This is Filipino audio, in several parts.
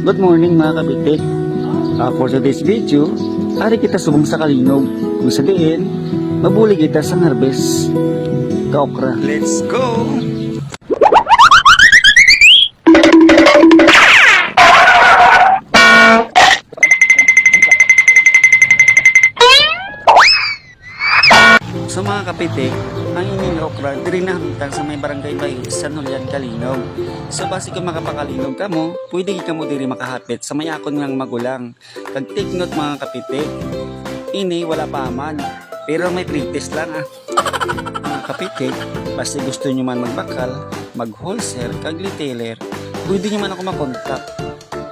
Good morning mga kabitik. For today's video, ari kita subong sa kalinog. Kung sabihin, mabuli kita sa harvest ka okra. Let's go! So mga kapitik, ang ining okra diri na hamtang sa may barangay Bayo sa Nolyan, Kalinog. So basi kung makapakalinog ka mo, pwede ka mo diri makahapit sa may akon ngang magulang. Kag take note mga kapitik, ini wala pa man, pero may pre-test lang Mga kapitik, basi gusto nyo man magbakal, mag-wholesale, kag retailer, pwede nyo man ako makontak.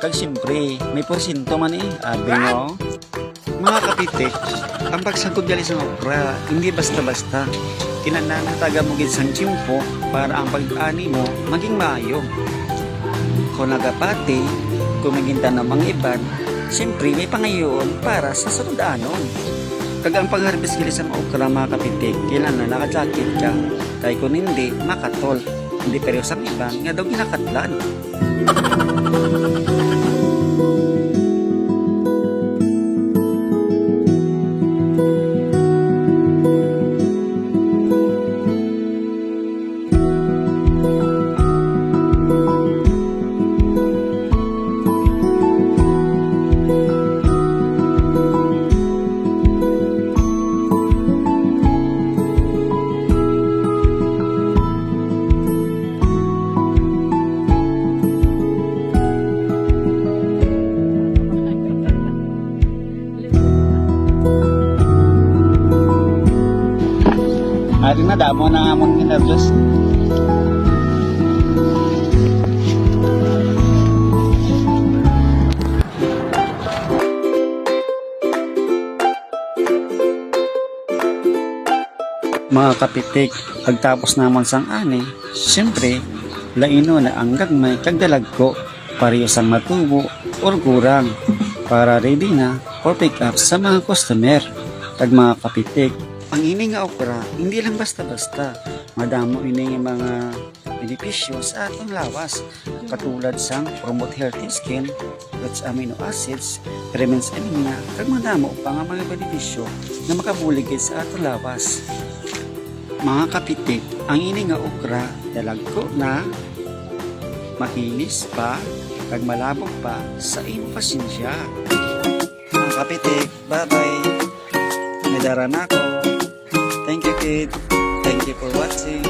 Kag siyempre, may porsyento man abi nyo. Mga kapitik, ang pagsangkot gali sa okra, hindi basta-basta. Kinanang taga mo gid sang tiyempo para ang pag-ani mo maging maayo. Kung nagapati, kung maginta ng mga iban, siyempre may pangayoon para sa sunod anon. Kag ang pag-harvest gali sa okra mga kapitik, kailangan naka-jacket ka. Kay kung hindi, makatol. Hindi pero sang iban nga daw ginakatlan. Ari na damo na amon ginarvest. Mga kapitik, pagtapos namon sang ani, siyempre, laino na ang gagmay kag dalagko, pareho sang matubo or kurang, para ready na for pick up sa mga customer. Kag mga kapitik, ang ini nga okra, hindi lang basta-basta. Madamo ini nga mga benepisyo sa atong lawas. Katulad sang promote healthy skin, rich amino acids, prevents anemia, kag madamo pa nga mga benepisyo na makabuligid sa atong lawas. Mga kapitik, ang ini nga okra, dalagko na, makinis pa, kag malabog pa sa imong pasensya. Mga kapitik, bye-bye. Nadara na ako. Thank you, kid. Thank you for watching.